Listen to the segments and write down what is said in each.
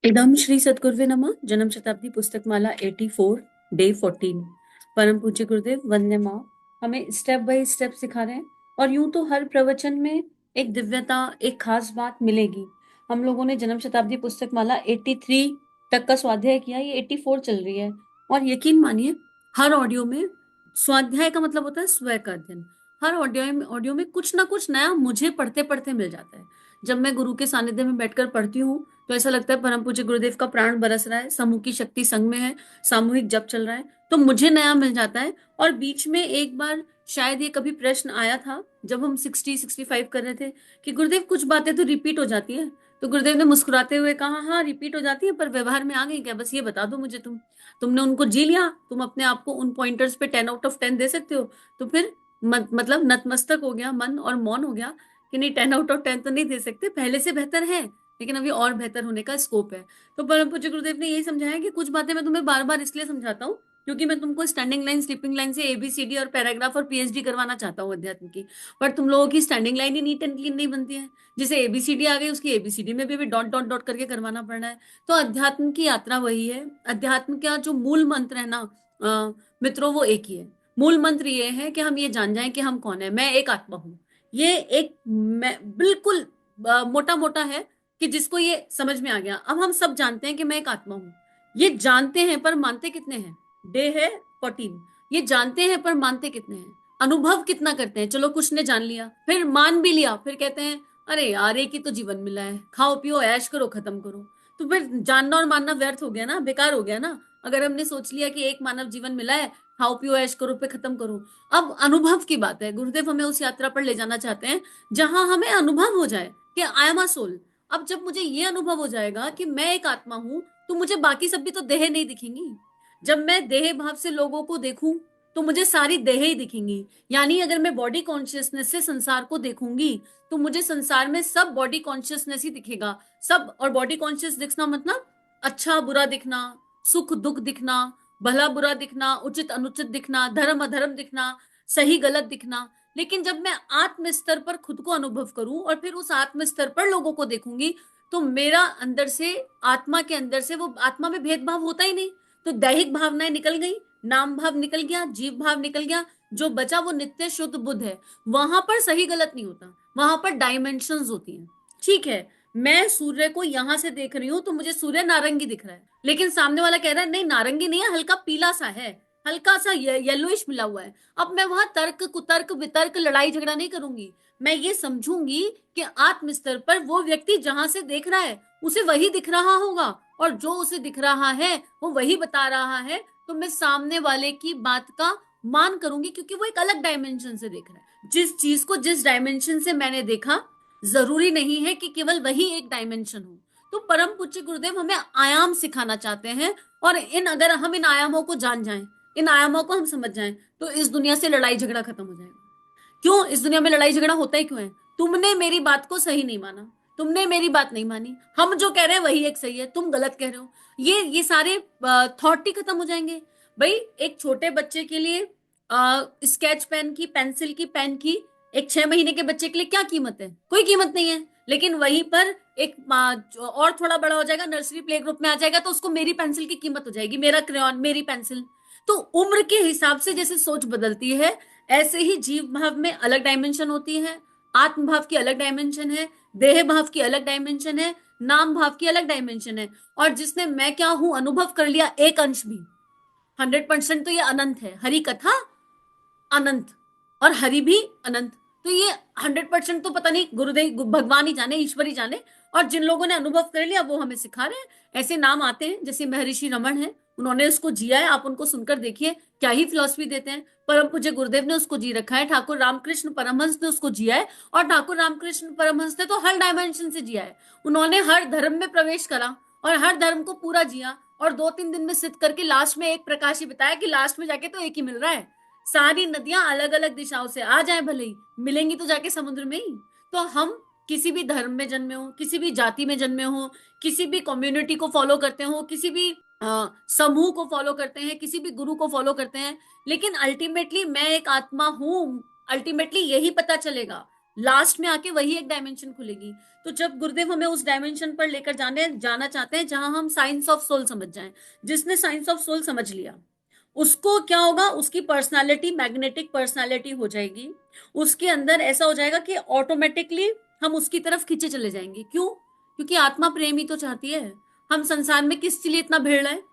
इदम श्री सद्गुरुवे नमः। जन्म शताब्दी पुस्तक माला 84 डे 14। परम पूज्य गुरुदेव वंदे माँ हमें स्टेप बाय स्टेप सिखा रहे हैं और यूं तो हर प्रवचन में एक दिव्यता, एक खास बात मिलेगी। हम लोगों ने जन्म शताब्दी पुस्तक माला 83 तक का स्वाध्याय किया, ये 84 चल रही है। और यकीन मानिए, हर ऑडियो में स्वाध्याय का मतलब होता है स्वयं का अध्ययन। हर ऑडियो में कुछ ना कुछ नया मुझे पढ़ते पढ़ते मिल जाता है। जब मैं गुरु के सानिध्य में बैठकर पढ़ती हूँ तो ऐसा लगता है परम पूज्य गुरुदेव का प्राण बरस रहा है, समूह की शक्ति संग में है, सामूहिक जप चल रहा है, तो मुझे नया मिल जाता है। और बीच में एक बार शायद ये कभी प्रश्न आया था जब हम 65 कर रहे थे कि गुरुदेव कुछ बातें तो रिपीट हो जाती है। तो गुरुदेव ने मुस्कुराते हुए कहा, हाँ रिपीट हो जाती है पर व्यवहार में आ गई क्या, बस ये बता दो मुझे। तुमने उनको जी लिया, तुम अपने आप को उन पॉइंटर्स पे 10 आउट ऑफ 10 दे सकते हो। तो फिर मतलब नतमस्तक हो गया मन और मौन हो गया कि नहीं, 10 आउट ऑफ 10 तो नहीं दे सकते, पहले से बेहतर है लेकिन अभी और बेहतर होने का स्कोप है। तो परम पूज्य गुरुदेव ने यही समझाया कि कुछ बातें मैं तुम्हें बार बार इसलिए समझाता हूँ क्योंकि मैं तुमको स्टैंडिंग लाइन, स्लीपिंग लाइन से एबीसीडी और पैराग्राफ और पीएचडी करवाना चाहता हूँ अध्यात्म की। पर तुम लोगों की standing line he neat and clean नहीं बनती है। जैसे एबीसीडी आ गई, उसकी एबीसीडी में भी डॉट डॉट डॉट करके करवाना पड़ रहा है। तो अध्यात्म की यात्रा वही है। अध्यात्म का जो मूल मंत्र है ना मित्रों, वो एक ही है। मूल मंत्र ये है कि हम ये जान जाएं कि हम कौन है। मैं एक आत्मा हूँ। ये एक मैं बिल्कुल मोटा मोटा है कि जिसको ये समझ में आ गया। अब हम सब जानते हैं कि मैं एक आत्मा हूं। ये जानते हैं पर मानते कितने हैं? डे है 14। ये जानते हैं पर मानते कितने हैं? अनुभव कितना करते हैं? चलो कुछ ने जान लिया, फिर मान भी लिया, फिर कहते हैं अरे यार एक ही तो जीवन मिला है, खाओ पियो ऐश करो खत्म करो। तो फिर जानना और मानना व्यर्थ हो गया ना, बेकार हो गया ना। अगर हमने सोच लिया कि एक मानव जीवन मिला है, खाओ पियो ऐश करो पे खत्म करो। अब अनुभव की बात है, गुरुदेव हमें उस यात्रा पर ले जाना चाहते हैं जहां हमें अनुभव हो जाए कि आई एम अ सोल। अब जब मुझे ये अनुभव हो जाएगा कि मैं एक आत्मा हूं, तो मुझे बाकी सब भी तो देह नहीं दिखेंगी। जब मैं देह भाव से लोगों को देखूं तो मुझे सारी देह ही दिखेंगी। यानी अगर मैं बॉडी कॉन्शियसनेस से संसार को देखूंगी तो मुझे संसार में सब बॉडी कॉन्शियसनेस ही दिखेगा। सब, और बॉडी कॉन्शियस दिखना मतलब अच्छा बुरा दिखना, सुख दुख दिखना, भला बुरा दिखना, उचित अनुचित दिखना, धर्म अधर्म दिखना, सही गलत दिखना। लेकिन जब मैं आत्म स्तर पर खुद को अनुभव करूं और फिर उस आत्म स्तर पर लोगों को देखूंगी तो मेरा अंदर से, आत्मा के अंदर से, वो आत्मा में भेदभाव होता ही नहीं। तो दैहिक भावनाएं निकल गई, नाम भाव निकल गया, जीव भाव निकल गया, जो बचा वो नित्य शुद्ध बुद्ध है। वहां पर सही गलत नहीं होता, वहां पर डायमेंशंस होती हैं। ठीक है, मैं सूर्य को यहां से देख रही हूं तो मुझे सूर्य नारंगी दिख रहा है, लेकिन सामने वाला कह रहा है नहीं नारंगी नहीं है, हल्का पीला सा है, हल्का सा येलोइश मिला हुआ है। अब मैं वहां तर्क कुतर्क वितर्क लड़ाई झगड़ा नहीं करूंगी। मैं ये समझूंगी कि आत्म स्तर पर वो व्यक्ति जहां से देख रहा है उसे वही दिख रहा होगा, और जो उसे दिख रहा है वो वही बता रहा है। तो मैं सामने वाले की बात का मान करूंगी क्योंकि वो एक अलग डायमेंशन से देख रहा है। जिस चीज को जिस डायमेंशन से मैंने देखा, जरूरी नहीं है कि केवल वही एक डायमेंशन हो। तो परम पूज्य गुरुदेव हमें आयाम सिखाना चाहते हैं, और अगर हम इन आयामों को जान जाएं, इन आयामों को हम समझ जाएं, तो इस दुनिया से लड़ाई झगड़ा खत्म हो जाएगा। क्यों इस दुनिया में लड़ाई झगड़ा होता ही क्यों है? तुमने मेरी बात को सही नहीं माना, तुमने मेरी बात नहीं मानी, हम जो कह रहे हैं वही एक सही है, तुम गलत कह रहे हो। ये सारे थॉट ही खत्म हो जाएंगे। भाई एक छोटे बच्चे के लिए स्केच पेन की, पेंसिल की, पेन की एक 6 महीने के बच्चे के लिए क्या कीमत है? कोई कीमत नहीं है। लेकिन वहीं पर एक और थोड़ा बड़ा हो जाएगा, नर्सरी प्ले ग्रुप में आ जाएगा, तो उसको मेरी पेंसिल की कीमत हो जाएगी, मेरा क्रेयॉन, मेरी पेंसिल। तो उम्र के हिसाब से जैसे सोच बदलती है, ऐसे ही जीव भाव में अलग डायमेंशन होती है, आत्म भाव की अलग डायमेंशन है, देह भाव की अलग डायमेंशन है, नाम भाव की अलग डायमेंशन है। और जिसने मैं क्या हूं अनुभव कर लिया एक अंश भी, 100% तो ये अनंत है। हरि कथा अनंत, और हरि भी अनंत। तो ये 100% तो पता नहीं, गुरुदेव भगवान ही जाने, ईश्वर ही जाने। और जिन लोगों ने अनुभव कर लिया वो हमें सिखा रहे हैं। ऐसे नाम आते हैं जैसे महर्षि रमन है, उन्होंने उसको जिया है। आप उनको सुनकर देखिए क्या ही फिलॉसफी देते हैं। परम पूज्य गुरुदेव ने उसको जी रखा है, ठाकुर रामकृष्ण परमहंस ने उसको जिया है, और ठाकुर रामकृष्ण परमहंस ने तो हर डायमेंशन से जिया है। उन्होंने हर धर्म में प्रवेश करा और हर धर्म को पूरा जिया, और 2-3 दिन में सिद्ध करके लास्ट में एक प्रकाश ही बताया कि लास्ट में जाके तो एक ही मिल रहा है। सारी नदियां अलग अलग दिशाओं से आ जाए भले ही, मिलेंगी तो जाके समुद्र में ही। तो हम किसी भी धर्म में जन्मे हो, किसी भी जाति में जन्मे हो, किसी भी कम्युनिटी को फॉलो करते हो, किसी भी समूह को फॉलो करते हैं, किसी भी गुरु को फॉलो करते हैं, लेकिन अल्टीमेटली मैं एक आत्मा हूं। अल्टीमेटली यही पता चलेगा। लास्ट में आके वही एक डायमेंशन खुलेगी। तो जब गुरुदेव हमें उस डायमेंशन पर लेकर जाना चाहते हैं जहां हम साइंस ऑफ सोल समझ जाएं, जिसने साइंस ऑफ सोल समझ लिया उसको क्या होगा, उसकी पर्सनालिटी मैग्नेटिक पर्सनालिटी हो जाएगी। उसके अंदर ऐसा हो जाएगा कि ऑटोमेटिकली हम उसकी तरफ खींचे चले जाएंगे। क्यों? क्योंकि आत्मा प्रेम ही तो चाहती है। हम संसार में किस लिए इतना भिड़ रहे हैं,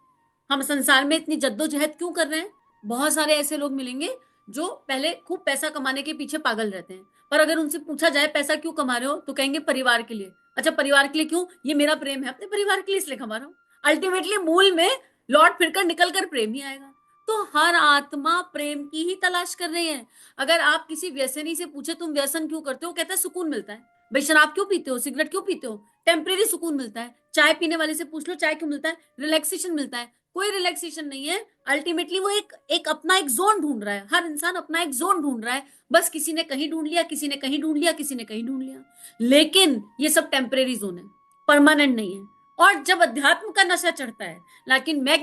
हम संसार में इतनी जद्दोजहद क्यों कर रहे हैं? बहुत सारे ऐसे लोग मिलेंगे जो पहले खूब पैसा कमाने के पीछे पागल रहते हैं, पर अगर उनसे पूछा जाए पैसा क्यों कमा रहे हो तो कहेंगे परिवार के लिए। अच्छा, परिवार के लिए क्यों? ये मेरा प्रेम है, अपने परिवार के लिए इसलिए कमा रहा हूं। अल्टीमेटली मूल में लौट फिरकर निकल कर प्रेम ही आएगा। तो हर आत्मा प्रेम की ही तलाश कर रही है। अगर आप किसी व्यसनी से पूछे तुम व्यसन क्यों करते हो, कहता है सुकून मिलता है। भाई शराब क्यों पीते हो, सिगरेट क्यों पीते हो? टेम्परेरी सुकून मिलता है। चाय पीने वाले से पूछ लो चाय क्यों मिलता है, रिलैक्सेशन मिलता है। कोई रिलैक्सेशन नहीं है। अल्टीमेटली वो एक अपना एक जोन ढूंढ रहा है। हर इंसान अपना एक जोन ढूंढ रहा है। बस किसी ने कहीं ढूंढ लिया, किसी ने कहीं ढूंढ लिया, किसी ने कहीं ढूंढ लिया। लेकिन ये सब टेम्परेरी जोन है, परमानेंट नहीं है। और जब अध्यात्म का नशा चढ़ता है, लेकिन मैं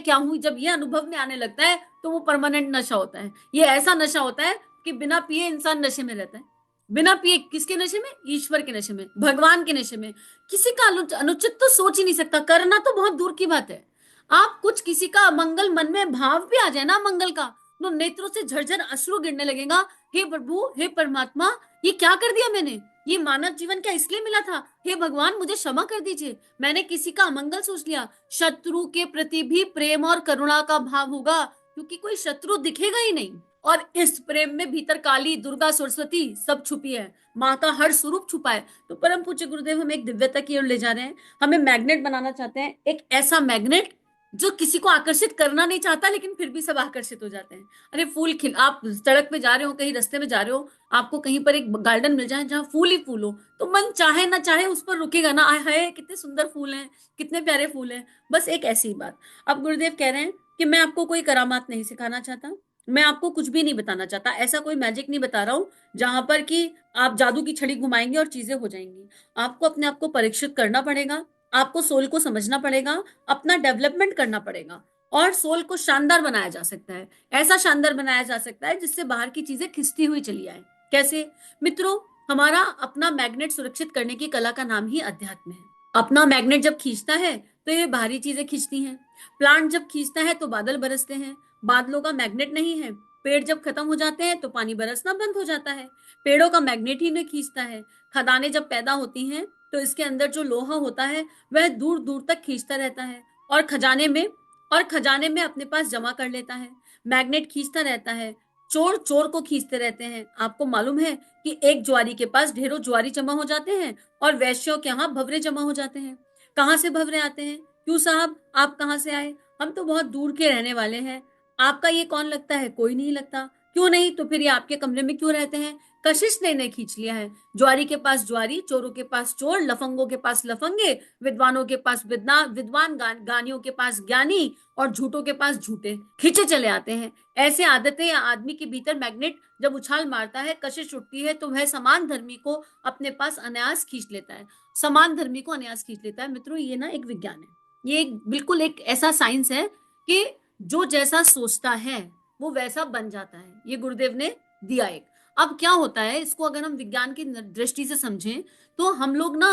क्या हूं, जब ये अनुभव में आने लगता है तो वो परमानेंट नशा होता है। ये ऐसा नशा होता है कि बिना पिए इंसान नशे में रहता है। बिना पिए किसके नशे में? ईश्वर के नशे में, भगवान के नशे में। किसी का अनुचित तो सोच ही नहीं सकता, करना तो बहुत दूर की बात है। आप कुछ किसी का अमंगल मन में भाव भी आ जाए ना मंगल का, तो नेत्रों से झरझर अश्रु गिरने लगेगा। हे प्रभु, हे परमात्मा, ये क्या कर दिया मैंने? ये मानव जीवन क्या इसलिए मिला था? हे भगवान, मुझे क्षमा कर दीजिए, मैंने किसी का अमंगल सोच लिया। शत्रु के प्रति भी प्रेम और करुणा का भाव होगा, क्योंकि कोई शत्रु दिखेगा ही नहीं। और इस प्रेम में भीतर काली, दुर्गा, सरस्वती सब छुपी है। माँ का हर स्वरूप छुपा है। तो परम पूज्य गुरुदेव हमें एक दिव्यता की ओर ले जा रहे हैं। हमें मैग्नेट बनाना चाहते हैं, एक ऐसा मैग्नेट जो किसी को आकर्षित करना नहीं चाहता, लेकिन फिर भी सब आकर्षित हो जाते हैं। अरे फूल खिल, आप सड़क पे जा रहे हो, कहीं रास्ते में जा रहे हो, आपको कहीं पर एक गार्डन मिल जाए जहां फूल ही फूल हो, तो मन चाहे ना चाहे उस पर रुकेगा ना। आय हाय कितने सुंदर फूल हैं, कितने प्यारे फूल हैं। बस एक ऐसी ही बात। अब गुरुदेव कह रहे हैं कि मैं आपको कोई करामात नहीं सिखाना चाहता, मैं आपको कुछ भी नहीं बताना चाहता, ऐसा कोई मैजिक नहीं बता रहा हूं जहां पर कि आप जादू की छड़ी घुमाएंगे और चीजें हो जाएंगी। आपको अपने आप को परीक्षित करना पड़ेगा, आपको सोल को समझना पड़ेगा, अपना डेवलपमेंट करना पड़ेगा, और सोल को शानदार बनाया जा सकता है। ऐसा शानदार बनाया जा सकता है जिससे बाहर की चीजें खिंचती हुई चली आए। कैसे? मित्रों, हमारा अपना मैग्नेट सुरक्षित करने की कला का नाम ही अध्यात्म है। अपना मैग्नेट जब खींचता है तो ये बाहरी चीजें खींचती हैं। प्लांट जब खींचता है तो बादल बरसते हैं, बादलों का मैग्नेट नहीं है। पेड़ जब खत्म हो जाते हैं तो पानी बरसना बंद हो जाता है, पेड़ों का मैग्नेट ही नहीं खींचता है। खदानें जब पैदा होती हैं तो इसके अंदर जो लोहा होता है वह दूर दूर तक खींचता रहता है, और खजाने में अपने पास जमा कर लेता है। मैग्नेट खींचता रहता है, चोर चोर को खींचते रहते हैं। आपको मालूम है कि एक ज्वारी के पास ढेरों ज्वारी जमा हो जाते हैं और वैश्यों के यहाँ भवरे जमा हो जाते हैं। कहाँ से भवरे आते हैं? क्यों साहब, आप कहाँ से आए? हम तो बहुत दूर के रहने वाले हैं। आपका ये कौन लगता है? कोई नहीं लगता। क्यों नहीं? तो फिर ये आपके कमरे में क्यों रहते हैं? कशिश ने इन्हें खींच लिया है। ज्वारी के पास ज्वारी, चोरों के पास चोर, लफंगों के पास लफंगे, विद्वानों के पास विद्वान, ज्ञानियों के पास ज्ञानी, और झूठों के पास झूठे खींचे चले आते हैं। ऐसे आदतें या आदमी के भीतर मैग्नेट जब उछाल मारता है, कशिश उठती है, तो वह समान धर्मी को अपने पास अनायास खींच लेता है। समान धर्मी को अनायास खींच लेता है। मित्रों, ये ना एक विज्ञान है, ये बिल्कुल एक ऐसा साइंस है कि जो जैसा सोचता है वो वैसा बन जाता है। ये गुरुदेव ने दिया एक। अब क्या होता है, इसको अगर हम विज्ञान की दृष्टि से समझें तो हम लोग ना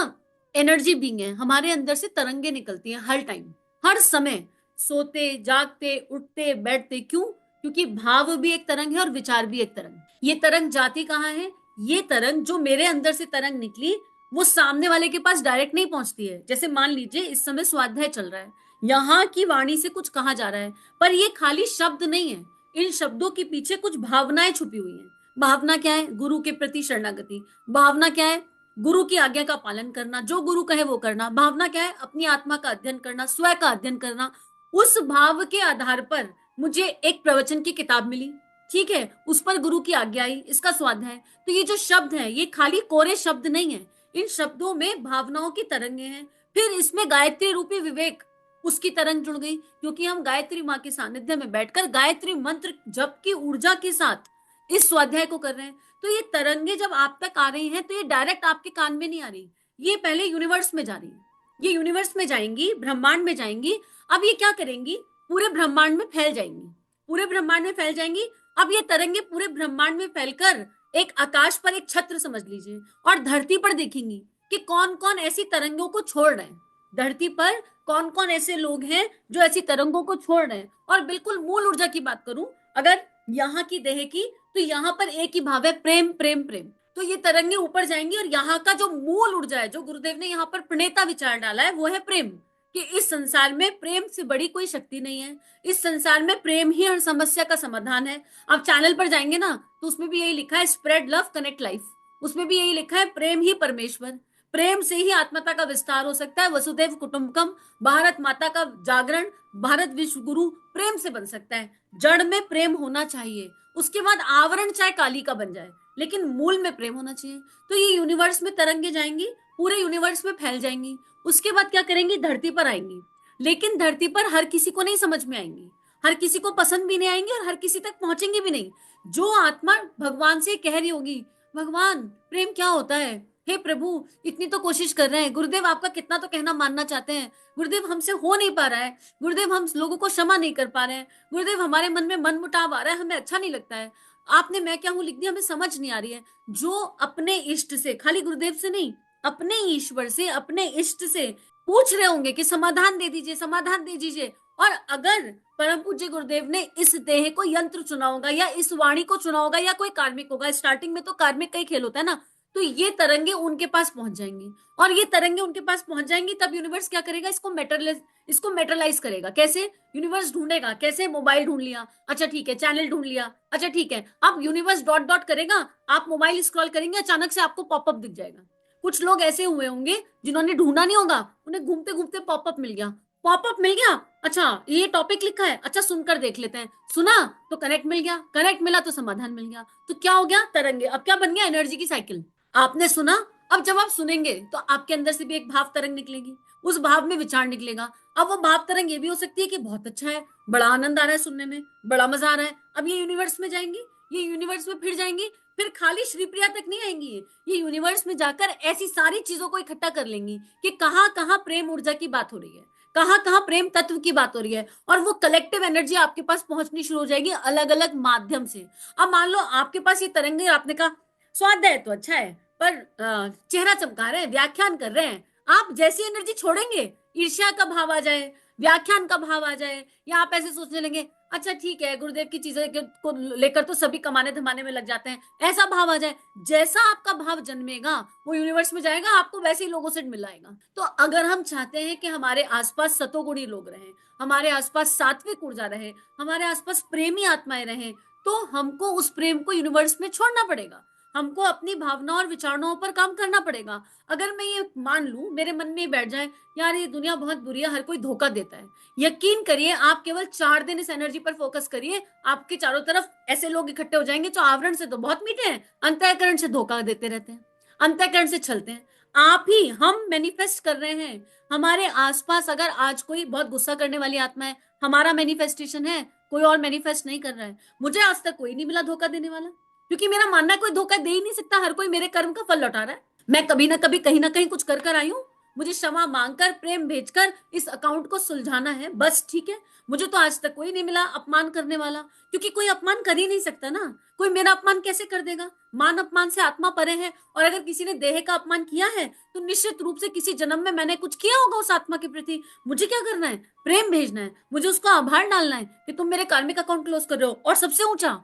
एनर्जी बींग है, हमारे अंदर से तरंगे निकलती हैं हर टाइम, हर समय, सोते जागते उठते बैठते। क्यों? क्योंकि भाव भी एक तरंग है और विचार भी एक तरंग। ये तरंग जाती कहाँ है? ये तरंग जो मेरे अंदर से तरंग निकली वो सामने वाले के पास डायरेक्ट नहीं पहुंचती है। जैसे मान लीजिए इस समय स्वाध्याय चल रहा है, यहाँ की वाणी से कुछ कहा जा रहा है, पर ये खाली शब्द नहीं है, इन शब्दों के पीछे कुछ भावनाएं छुपी हुई हैं। भावना क्या है? गुरु के प्रति शरणागति। भावना क्या है? गुरु की आज्ञा का पालन करना, जो गुरु कहे वो करना। भावना क्या है? अपनी आत्मा का अध्ययन करना, स्वयं का अध्ययन करना। उस भाव के आधार पर मुझे एक प्रवचन की किताब मिली, ठीक है, उस पर गुरु की आज्ञा आई, इसका स्वाध्याय। तो ये जो शब्द है ये खाली कोरे शब्द नहीं है, इन शब्दों में भावनाओं की तरंगे हैं। फिर इसमें गायत्री रूपी विवेक, उसकी तरंग जुड़ गई, क्योंकि हम गायत्री माँ के सानिध्य में बैठकर गायत्री मंत्र जप की ऊर्जा के साथ इस स्वाध्याय को कर रहे हैं। तो ये तरंगे जब आप तक आ रही हैं तो ये डायरेक्ट आपके कान में नहीं आ रही, ये पहले यूनिवर्स में जा रही है। ये यूनिवर्स में जाएंगी, ब्रह्मांड में जाएंगी। अब ये क्या करेंगी? पूरे ब्रह्मांड में फैल जाएंगी, पूरे ब्रह्मांड में फैल जाएंगी। अब ये तरंगे पूरे ब्रह्मांड में फैलकर एक आकाश पर एक छत्र समझ लीजिए, और धरती पर देखेंगी कि कौन कौन ऐसी तरंगों को छोड़ रहे हैं, धरती पर कौन कौन ऐसे लोग हैं जो ऐसी तरंगों को छोड़ रहे हैं। और बिल्कुल मूल ऊर्जा की बात करूं अगर यहाँ की देह की, तो यहाँ पर एक ही भाव है, प्रेम प्रेम प्रेम। तो ये तरंगे ऊपर जाएंगी और यहाँ का जो मूल ऊर्जा है, जो गुरुदेव ने यहाँ पर प्रणेता विचार डाला है, वो है प्रेम। कि इस संसार में प्रेम से बड़ी कोई शक्ति नहीं है, इस संसार में प्रेम ही हर समस्या का समाधान है। आप चैनल पर जाएंगे ना, तो उसमें भी यही लिखा है, स्प्रेड लव कनेक्ट लाइफ। उसमें भी यही लिखा है, प्रेम ही परमेश्वर। प्रेम से ही आत्मता का विस्तार हो सकता है, वसुदेव कुटुंबकम, भारत माता का जागरण, भारत विश्व गुरु प्रेम से बन सकता है। जड़ में प्रेम होना चाहिए, उसके बाद आवरण चाहे काली का बन जाए, लेकिन मूल में प्रेम होना चाहिए। तो ये यूनिवर्स में तरंगे जाएंगी, पूरे यूनिवर्स में फैल जाएंगी। उसके बाद क्या करेंगी, धरती पर आएंगी। लेकिन धरती पर हर किसी को नहीं समझ में आएंगी, हर किसी को पसंद भी नहीं आएंगी, और हर किसी तक पहुंचेंगे भी नहीं। जो आत्मा भगवान से कह रही होगी, भगवान प्रेम क्या होता है, हे प्रभु इतनी तो कोशिश कर रहे हैं, गुरुदेव आपका कितना तो कहना मानना चाहते हैं, गुरुदेव हमसे हो नहीं पा रहा है, गुरुदेव हम लोगों को क्षमा नहीं कर पा रहे हैं, गुरुदेव हमारे मन में मन मुटाव आ रहा है, हमें अच्छा नहीं लगता है, आपने मैं क्या हूं लिख दिया, हमें समझ नहीं आ रही है। जो अपने इष्ट से, खाली गुरुदेव से नहीं, अपने ईश्वर से, अपने इष्ट से पूछ रहे होंगे कि समाधान दे दीजिए, समाधान दे दीजिए। और अगर परम पूज्य गुरुदेव ने इस देह को यंत्र चुना होगा, या इस वाणी को चुना होगा, या कोई कार्मिक होगा, स्टार्टिंग में तो कार्मिक का ही खेल होता है ना, तो ये तरंगे उनके पास पहुंच जाएंगी। और ये तरंगे उनके पास पहुंच जाएंगी, तब यूनिवर्स क्या करेगा, इसको मेटरलाइज करेगा। कैसे यूनिवर्स ढूंढेगा, कैसे मोबाइल ढूंढ लिया, अच्छा ठीक है, चैनल ढूंढ लिया, अच्छा ठीक है, अब यूनिवर्स डॉट डॉट करेगा, आप मोबाइल स्क्रॉल करेंगे, अचानक से आपको पॉपअप दिख जाएगा। कुछ लोग ऐसे हुए होंगे जिन्होंने ढूंढा नहीं होगा, उन्हें घूमते घूमते पॉपअप मिल गया, पॉपअप मिल गया, अच्छा ये टॉपिक लिखा है, अच्छा सुनकर देख लेते हैं, सुना तो कनेक्ट मिल गया, कनेक्ट मिला तो समाधान मिल गया। तो क्या हो गया, तरंगे। अब क्या बन गया, एनर्जी की साइकिल। आपने सुना, अब जब आप सुनेंगे तो आपके अंदर से भी एक भाव तरंग निकलेगी, उस भाव में विचार निकलेगा। अब वो भाव तरंग ये भी हो सकती है कि बहुत अच्छा है, बड़ा आनंद आ रहा है सुनने में, बड़ा मजा आ रहा है, अब ये यूनिवर्स में जाएंगी, ये यूनिवर्स में फिर जाएंगी, फिर खाली श्रीप्रिया तक नहीं आएंगी, ये यूनिवर्स में जाकर ऐसी सारी चीजों को इकट्ठा कर लेंगी कि कहाँ कहाँ प्रेम ऊर्जा की बात हो रही है, कहाँ कहाँ प्रेम तत्व की बात हो रही है, और वो कलेक्टिव एनर्जी आपके पास पहुंचनी शुरू हो जाएगी अलग अलग माध्यम से। अब मान लो आपके पास ये तरंगे, आपने कहा स्वाद है तो अच्छा है, पर चेहरा चमका रहे हैं, व्याख्यान कर रहे हैं, आप जैसी एनर्जी छोड़ेंगे, ईर्ष्या का भाव आ जाए, व्याख्यान का भाव आ जाए, या आप ऐसे सोचने लगे अच्छा ठीक है गुरुदेव की चीजें को लेकर तो सभी कमाने धमाने में लग जाते हैं, ऐसा भाव आ जाए, जैसा आपका भाव जन्मेगा वो यूनिवर्स में जाएगा, आपको वैसे ही लोगों से मिलाएगा। तो अगर हम चाहते हैं कि हमारे आसपास सतोगुणी लोग रहें, हमारे आसपास सात्विक ऊर्जा रहे, हमारे आसपास प्रेमी आत्माएं रहें, तो हमको उस प्रेम को यूनिवर्स में छोड़ना पड़ेगा, हमको अपनी भावनाओं और विचारणाओं पर काम करना पड़ेगा। अगर मैं ये मान लूं, मेरे मन में बैठ जाए यार ये दुनिया बहुत बुरी है, हर कोई धोखा देता है, यकीन करिए आप केवल 4 दिन इस एनर्जी पर फोकस करिए, आपके चारों तरफ ऐसे लोग इकट्ठे हो जाएंगे जो आवरण से तो बहुत मीठे हैं, अंतःकरण से धोखा देते रहते हैं, अंतःकरण से छलते हैं। आप ही हम मैनिफेस्ट कर रहे हैं, हमारे आसपास अगर आज कोई बहुत गुस्सा करने वाली आत्मा है, हमारा मैनिफेस्टेशन है, कोई और मैनिफेस्ट नहीं कर रहा है। मुझे आज तक कोई नहीं मिला धोखा देने वाला, क्योंकि मेरा मानना है कोई धोखा दे ही नहीं सकता, हर कोई मेरे कर्म का फल लौटा रहा है। मैं कभी ना कभी कहीं ना कहीं कुछ कर कर आई हूं, मुझे क्षमा मांगकर प्रेम भेजकर इस अकाउंट को सुलझाना है, बस ठीक है। मुझे तो आज तक कोई नहीं मिला अपमान करने वाला, क्योंकि कोई अपमान कर ही नहीं सकता ना, कोई मेरा अपमान कैसे कर देगा, मान अपमान से आत्मा परे है। और अगर किसी ने देह का अपमान किया है तो निश्चित रूप से किसी जन्म में मैंने कुछ किया होगा उस आत्मा के प्रति। मुझे क्या करना है, प्रेम भेजना है, मुझे उसको आभार डालना है कि तुम मेरे कार्मिक अकाउंट क्लोज कर रहे हो। और सबसे ऊंचा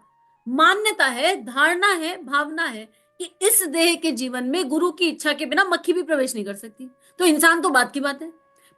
मान्यता है, धारणा है, भावना है कि इस देह के जीवन में गुरु की इच्छा के बिना मक्खी भी प्रवेश नहीं कर सकती। तो इंसान तो बात की बात है,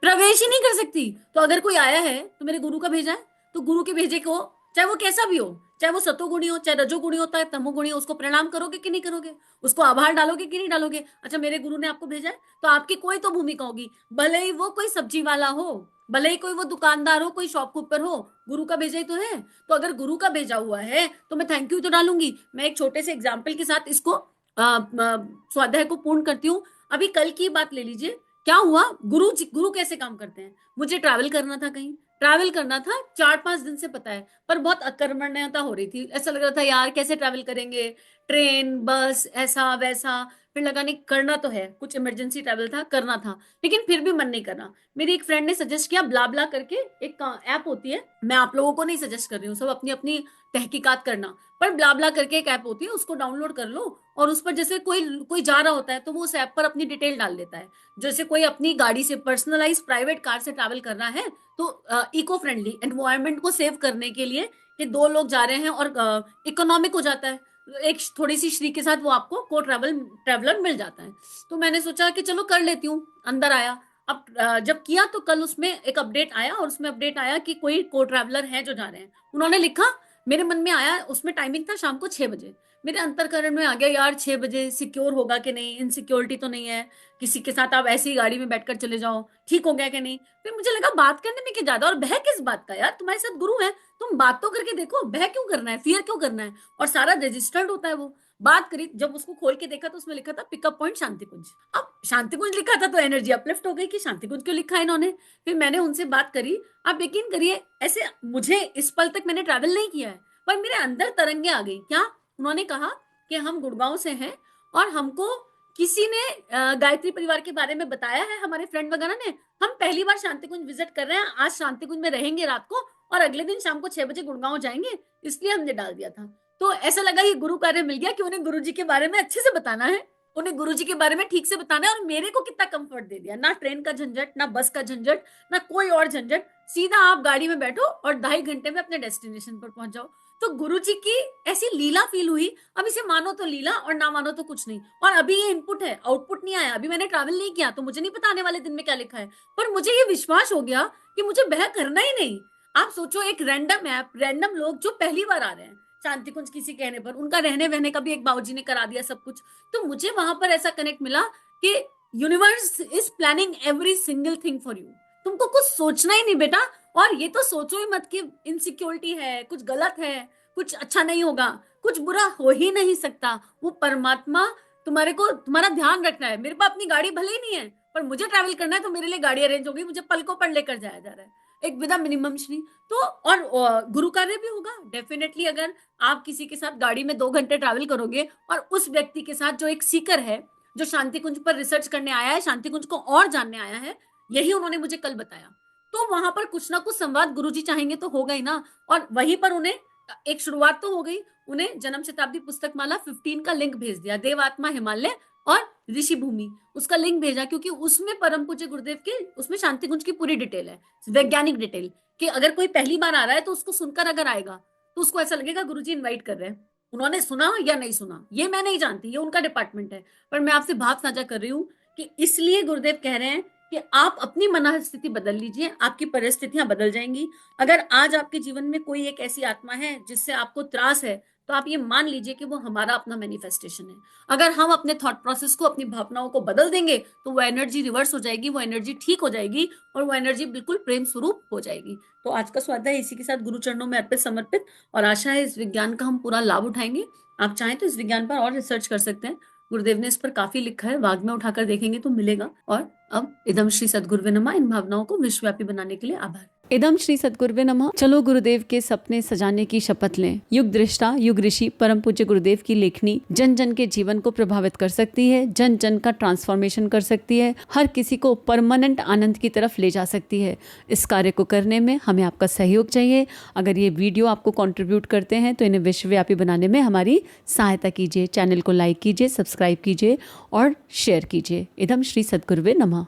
प्रवेश ही नहीं कर सकती। तो अगर कोई आया है तो मेरे गुरु का भेजा है, तो गुरु के भेजे को चाहे वो कैसा भी हो, चाहे वो सतोगुणी हो, चाहे रजोगुणी होता है, तमोगुणी हो, उसको प्रणाम करोगे कि नहीं करोगे, उसको आभार डालोगे कि नहीं डालोगे। अच्छा मेरे गुरु ने आपको भेजा है, तो आपकी कोई तो भूमिका होगी, भले ही वो कोई सब्जी वाला हो, भले ही कोई वो दुकानदार हो, कोई शॉपकीपर हो, गुरु का भेजा ही तो है। तो अगर गुरु का भेजा हुआ है तो मैं थैंक यू तो डालूंगी। मैं एक छोटे से एग्जाम्पल के साथ इसको स्वाध्याय को पूर्ण करती हूँ। अभी कल की बात ले लीजिए, क्या हुआ, गुरु कैसे काम करते हैं। मुझे ट्रैवल करना था, कहीं ट्रैवल करना था, 4-5 दिन से पता है, पर बहुत अकर्मण्यता हो रही थी, ऐसा लग रहा था यार कैसे ट्रैवल करेंगे, ट्रेन बस ऐसा वैसा, फिर लगा नहीं करना तो है, कुछ इमरजेंसी ट्रैवल था, करना था, लेकिन फिर भी मन नहीं करना। मेरी एक फ्रेंड ने सजेस्ट किया, ब्लाब्ला करके एक ऐप होती है, मैं आप लोगों को नहीं सजेस्ट कर रही हूँ, सब अपनी अपनी तहकीकात करना, पर ब्लाब्ला करके एक ऐप होती है, उसको डाउनलोड कर लो और उस पर जैसे कोई कोई जा रहा होता है तो वो उस ऐप पर अपनी डिटेल डाल देता है। जैसे कोई अपनी गाड़ी से, पर्सनलाइज प्राइवेट कार से ट्रैवल कर रहा है तो इको फ्रेंडली, एनवायरमेंट को सेव करने के लिए कि दो लोग जा रहे हैं और इकोनॉमिक हो जाता है, एक थोड़ी सी श्री के साथ वो आपको को ट्रैवलर मिल जाता है। तो मैंने सोचा कि चलो कर लेती हूँ, अंदर आया। अब जब किया तो कल उसमें एक अपडेट आया और उसमें अपडेट आया कि कोई को ट्रैवलर है जो जा रहे हैं, उन्होंने लिखा, मेरे मन में आया, उसमें टाइमिंग था शाम को 6 बजे, मेरे अंतरकरण में आ गया यार 6 बजे सिक्योर होगा कि नहीं, इनसिक्योरिटी तो नहीं है, किसी के साथ आप ऐसी गाड़ी में बैठकर चले जाओ, ठीक हो गया कि नहीं। फिर मुझे लगा बात करने में क्या ज्यादा, और बह किस बात का यार, तुम्हारे साथ गुरु है, तुम बात तो करके देखो, बह क्यों करना है, फियर क्यों करना है, और सारा रजिस्टर्ड होता है वो। बात करी, जब उसको खोल के देखा तो उसमें लिखा था पिकअप पॉइंट शांति कुंज। अब शांति कुंज लिखा था तो एनर्जी अपलिफ्ट हो गई कि शांति कुंज क्यों लिखा है इन्होंने। फिर मैंने उनसे बात करी, आप यकीन करिए, ऐसे मुझे इस पल तक मैंने ट्रैवल नहीं किया है, पर मेरे अंदर तरंगे आ गई। क्या? उन्होंने कहा कि हम गुड़गांव से हैं और हमको किसी ने गायत्री परिवार के बारे में बताया है, हमारे फ्रेंड वगैरह ने, हम पहली बार शांति कुंज विजिट कर रहे हैं, आज शांति कुंज में रहेंगे रात को और अगले दिन शाम को 6 बजे गुड़गांव जाएंगे, इसलिए हमने डाल दिया था। तो ऐसा लगा ये गुरु कार्य मिल गया कि उन्हें गुरु जी के बारे में अच्छे से बताना है, उन्हें गुरु जी के बारे में ठीक से बताना है, और मेरे को कितना कंफर्ट दे दिया, ना ट्रेन का झंझट, ना बस का झंझट, ना कोई और झंझट, सीधा आप गाड़ी में बैठो और 2.5 घंटे में अपने डेस्टिनेशन पर पहुंच जाओ। तो गुरु जी की ऐसी लीला फील हुई। अब इसे मानो तो लीला और ना मानो तो कुछ नहीं। और अभी ये इनपुट है, आउटपुट नहीं आया, अभी मैंने ट्रैवल नहीं किया तो मुझे नहीं पता आने वाले दिन में क्या लिखा है, पर मुझे ये विश्वास हो गया कि मुझे बह करना ही नहीं। आप सोचो, एक रैंडम ऐप, रैंडम लोग जो पहली बार आ रहे हैं शांति कुंज, किसी कहने पर उनका रहने वहने का भी एक बाबूजी ने करा दिया सब कुछ। तो मुझे वहां पर ऐसा कनेक्ट मिला कि universe is planning every single thing for you. तुमको कुछ सोचना ही नहीं बेटा, और ये तो सोचो ही मत कि इनसिक्योरिटी है, कुछ गलत है, कुछ अच्छा नहीं होगा, कुछ बुरा हो ही नहीं सकता। वो परमात्मा तुम्हारे को, तुम्हारा ध्यान रखना है। मेरे पास अपनी गाड़ी भले ही नहीं है, पर मुझे ट्रैवल करना है तो मेरे लिए गाड़ी अरेंज होगी, मुझे पलकों पर लेकर जाया जा रहा है, एक विदा मिनिमम श्री। तो और गुरु कार्य भी होगा डेफिनेटली। अगर आप किसी के साथ गाड़ी में 2 घंटे ट्रैवल करोगे और उस व्यक्ति के साथ जो एक सीकर है, जो शांति कुंज पर रिसर्च करने आया है, शांति कुंज को और जानने आया है, यही उन्होंने मुझे कल बताया, तो वहां पर कुछ ना कुछ संवाद गुरु जी चाहेंगे तो होगा ही ना। और वहीं पर उन्हें एक शुरुआत तो हो गई, उन्हें जन्म शताब्दी पुस्तक माला 15 का लिंक भेज दिया, देव आत्मा हिमालय और ऋषि भूमि, उसका लिंक भेजा, क्योंकि उसमें परम पूज्य गुरुदेव के, उसमें शांति कुंज की पूरी डिटेल है, वैज्ञानिक डिटेल, कि अगर कोई पहली बार आ रहा है तो उसको सुनकर अगर आएगा तो उसको ऐसा लगेगा गुरुजी इनवाइट कर रहे हैं। उन्होंने सुना या नहीं सुना ये मैं नहीं जानती, ये उनका डिपार्टमेंट है, पर मैं आपसे भाव साझा कर रही हूँ कि इसलिए गुरुदेव कह रहे हैं कि आप अपनी मन स्थिति बदल लीजिए, आपकी परिस्थितियां बदल जाएंगी। अगर आज आपके जीवन में कोई एक ऐसी आत्मा है जिससे आपको त्रास है, तो आप ये मान लीजिए कि वो हमारा अपना मैनिफेस्टेशन है। अगर हम अपने थॉट प्रोसेस को, अपनी भावनाओं को बदल देंगे तो वो एनर्जी रिवर्स हो जाएगी, वो एनर्जी ठीक हो जाएगी और वो एनर्जी बिल्कुल प्रेम स्वरूप हो जाएगी। तो आज का स्वाध्याय इसी के साथ गुरु चरणों में अर्पित, समर्पित, और आशा है इस विज्ञान का हम पूरा लाभ उठाएंगे। आप चाहें तो इस विज्ञान पर और रिसर्च कर सकते हैं, गुरुदेव ने इस पर काफी लिखा है, वाग में उठाकर देखेंगे तो मिलेगा। और अब इदम श्री सद्गुरुवे नमः, इन भावनाओं को विश्वव्यापी बनाने के लिए आभार। इदम श्री सद्गुरुवे नमः। चलो गुरुदेव के सपने सजाने की शपथ लें। युग दृष्टा, युग ऋषि, परम पूज्य गुरुदेव की लेखनी जन जन के जीवन को प्रभावित कर सकती है, जन जन का ट्रांसफॉर्मेशन कर सकती है, हर किसी को परमानेंट आनंद की तरफ ले जा सकती है। इस कार्य को करने में हमें आपका सहयोग चाहिए। अगर ये वीडियो आपको कंट्रीब्यूट करते हैं तो इन्हें विश्वव्यापी बनाने में हमारी सहायता कीजिए। चैनल को लाइक कीजिए, सब्सक्राइब कीजिए और शेयर कीजिए। इदम श्री सद्गुरुवे नमः।